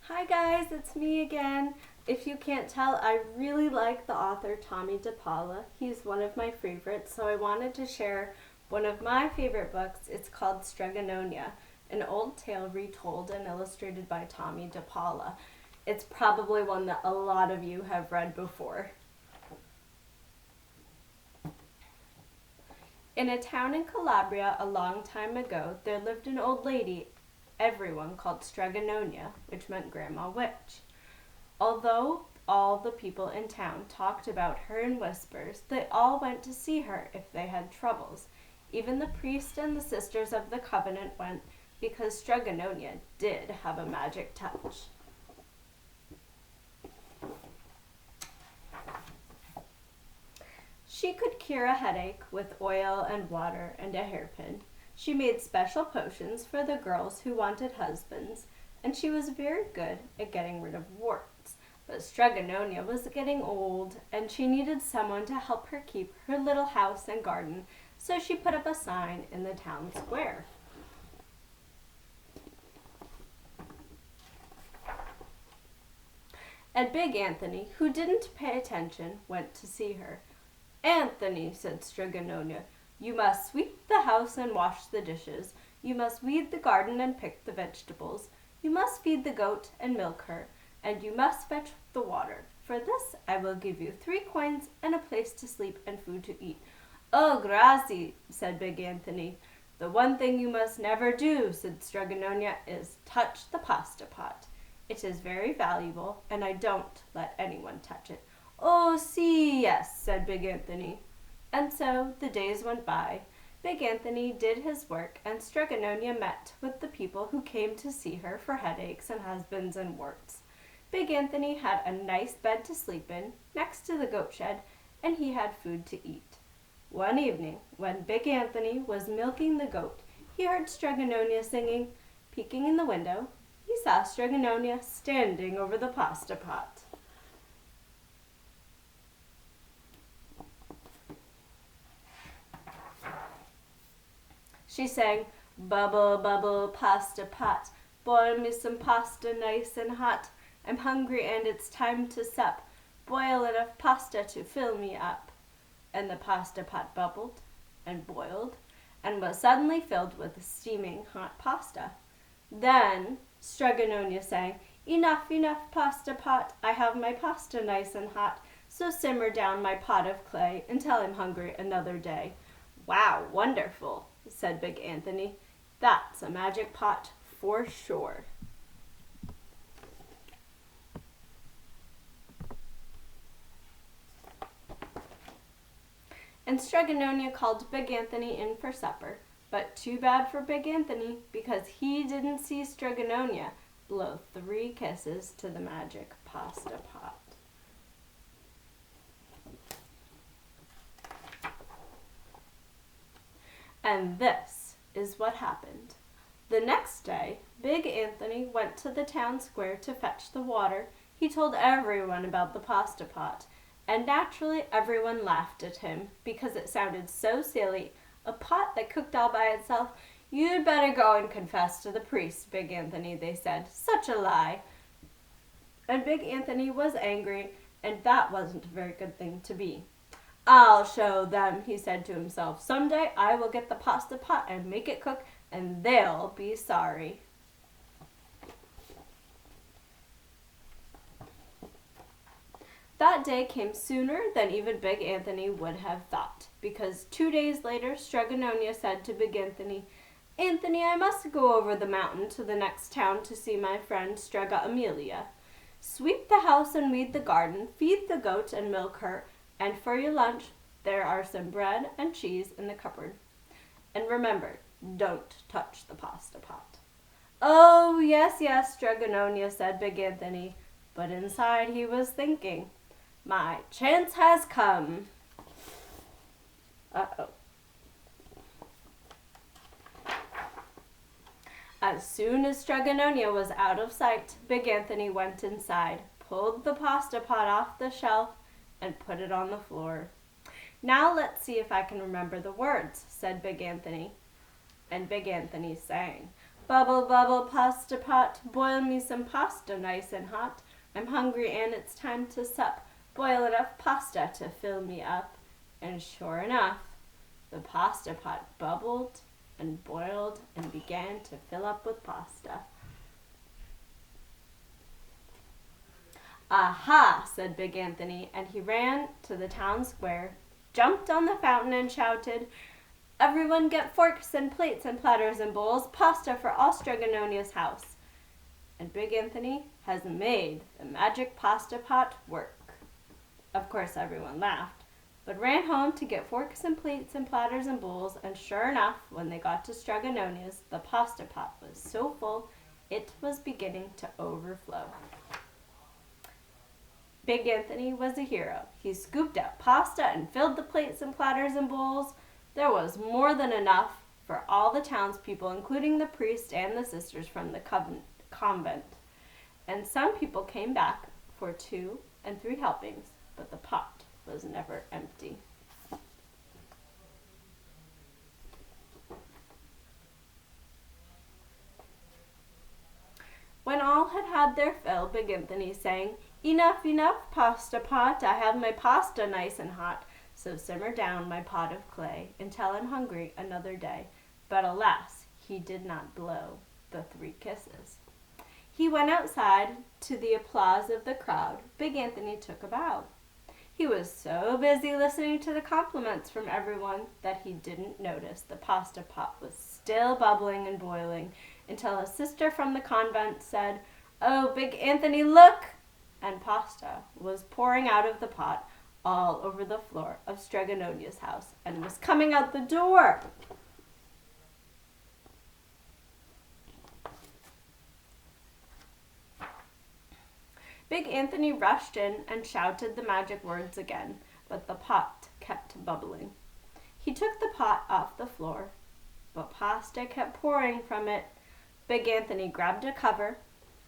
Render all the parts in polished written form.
Hi guys, it's me again. If you can't tell, I really like the author Tomie de Paola. He's one of my favorites, so I wanted to share one of my favorite books. It's called Strega Nona, an old tale retold and illustrated by Tomie de Paola. It's probably one that a lot of you have read before. In a town in Calabria a long time ago, there lived an old lady everyone called Strega Nona, which meant Grandma Witch. Although all the people in town talked about her in whispers, they all went to see her if they had troubles. Even the priest and the sisters of the covenant went because Strega Nona did have a magic touch. She could cure a headache with oil and water and a hairpin. She made special potions for the girls who wanted husbands, and she was very good at getting rid of warts. But Strega Nona was getting old, and she needed someone to help her keep her little house and garden, so she put up a sign in the town square. And Big Anthony, who didn't pay attention, went to see her. "Anthony," said Strega Nona, "you must sweep the house and wash the dishes. You must weed the garden and pick the vegetables. You must feed the goat and milk her, and you must fetch the water. For this I will give you 3 coins and a place to sleep and food to eat." "Oh, grazie," said Big Anthony. "The one thing you must never do," said Strega Nona, "is touch the pasta pot. It is very valuable, and I don't let anyone touch it." "Oh, yes," said Big Anthony. And so the days went by. Big Anthony did his work, and Strega Nona met with the people who came to see her for headaches and husbands and warts. Big Anthony had a nice bed to sleep in, next to the goat shed, and he had food to eat. One evening, when Big Anthony was milking the goat, he heard Strega Nona singing. Peeking in the window, he saw Strega Nona standing over the pasta pot. She sang, "Bubble, bubble, pasta pot, boil me some pasta nice and hot. I'm hungry and it's time to sup. Boil enough pasta to fill me up." And the pasta pot bubbled and boiled and was suddenly filled with steaming hot pasta. Then Strega Nona sang, "Enough, enough, pasta pot. I have my pasta nice and hot. So simmer down my pot of clay until I'm hungry another day." "Wow, wonderful," said Big Anthony. "That's a magic pot for sure." And Strega Nona called Big Anthony in for supper. But too bad for Big Anthony, because he didn't see Strega Nona blow 3 kisses to the magic pasta pot. And this is what happened. The next day, Big Anthony went to the town square to fetch the water. He told everyone about the pasta pot, and naturally everyone laughed at him because it sounded so silly. "A pot that cooked all by itself? You'd better go and confess to the priest, Big Anthony," they said. "Such a lie." And Big Anthony was angry, and that wasn't a very good thing to be. "I'll show them," he said to himself. "Someday I will get the pasta pot and make it cook, and they'll be sorry." That day came sooner than even Big Anthony would have thought, because 2 days later Strega Nona said to Big Anthony, "Anthony, I must go over the mountain to the next town to see my friend Strega Amelia. Sweep the house and weed the garden, feed the goat and milk her, and for your lunch there are some bread and cheese in the cupboard. And remember, don't touch the pasta pot." "Oh, yes, Strega Nona," said Big Anthony, but inside he was thinking, "My chance has come." Uh-oh. As soon as Strega Nona was out of sight, Big Anthony went inside, pulled the pasta pot off the shelf, and put it on the floor. "Now let's see if I can remember the words," said Big Anthony. And Big Anthony sang, Bubble, bubble, pasta pot, boil me some pasta nice and hot. I'm hungry and it's time to sup. Boil enough pasta to fill me up. And sure enough, the pasta pot bubbled and boiled and began to fill up with pasta. Aha, said Big Anthony, and he ran to the town square, jumped on the fountain and shouted, Everyone get forks and plates and platters and bowls, pasta for all Strega Nonia's house. And Big Anthony has made the magic pasta pot work. Of course, everyone laughed, but ran home to get forks and plates and platters and bowls, and sure enough, when they got to Strega Nonia's, the pasta pot was so full, it was beginning to overflow. Big Anthony was a hero. He scooped out pasta and filled the plates and platters and bowls. There was more than enough for all the townspeople, including the priest and the sisters from the convent. And some people came back for 2 and 3 helpings, but the pot was never empty. When all had had their fill, Big Anthony sang, Enough, enough, pasta pot, I have my pasta nice and hot. So simmer down my pot of clay until I'm hungry another day. But alas, he did not blow the 3 kisses. He went outside. To the applause of the crowd, Big Anthony took a bow. He was so busy listening to the compliments from everyone that he didn't notice the pasta pot was still bubbling and boiling until a sister from the convent said, Oh, Big Anthony, look! And pasta was pouring out of the pot all over the floor of Strega Nonia's house and was coming out the door. Big Anthony rushed in and shouted the magic words again, but the pot kept bubbling. He took the pot off the floor, but pasta kept pouring from it. Big Anthony grabbed a cover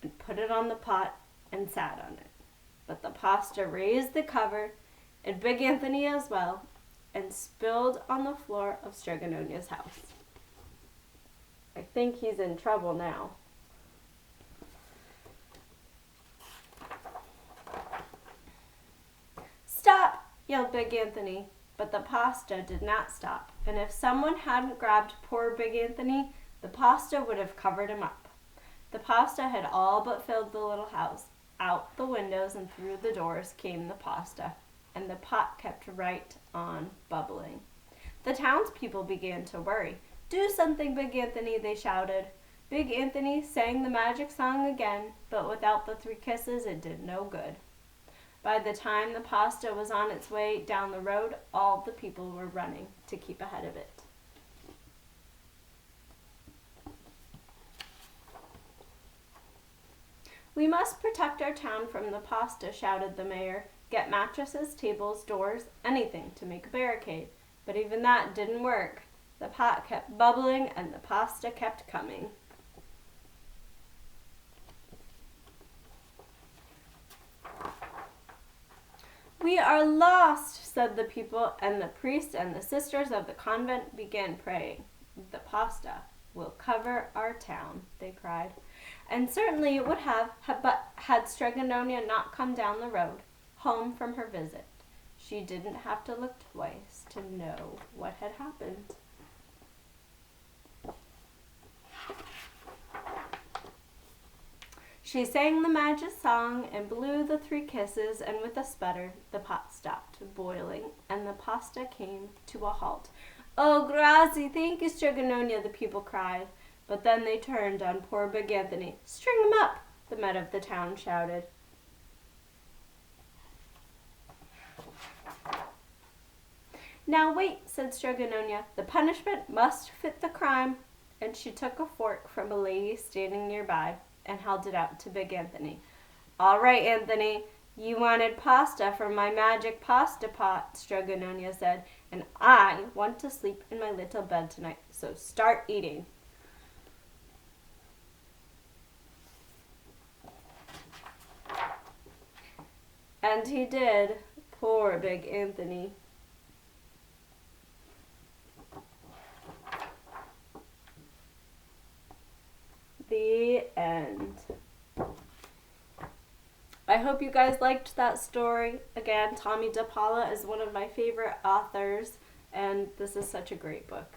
and put it on the pot and sat on it. But the pasta raised the cover, and Big Anthony as well, and spilled on the floor of Strega Nonia's house. I think he's in trouble now. Stop! Yelled Big Anthony, but the pasta did not stop, and if someone hadn't grabbed poor Big Anthony, the pasta would have covered him up. The pasta had all but filled the little house. Out the windows and through the doors came the pasta, and the pot kept right on bubbling. The townspeople began to worry. Do something, Big Anthony, they shouted. Big Anthony sang the magic song again, but without the 3 kisses, it did no good. By the time the pasta was on its way down the road, all the people were running to keep ahead of it. We must protect our town from the pasta, shouted the mayor. Get mattresses, tables, doors, anything to make a barricade. But even that didn't work. The pot kept bubbling and the pasta kept coming. We are lost, said the people, and the priest and the sisters of the convent began praying. The pasta will cover our town, they cried. And certainly it would have, but had Strega Nona not come down the road, home from her visit. She didn't have to look twice to know what had happened. She sang the magic song and blew the 3 kisses, and with a sputter, the pot stopped boiling, and the pasta came to a halt. Oh, grazie, thank you, Strega Nona, the people cried. But then they turned on poor Big Anthony. String him up, the men of the town shouted. Now wait, said Strega Nona. The punishment must fit the crime. And she took a fork from a lady standing nearby and held it out to Big Anthony. All right, Anthony, you wanted pasta from my magic pasta pot, Strega Nona said, and I want to sleep in my little bed tonight, so start eating. And he did. Poor Big Anthony. And I hope you guys liked that story. Again, Tomie de Paola is one of my favorite authors, and this is such a great book.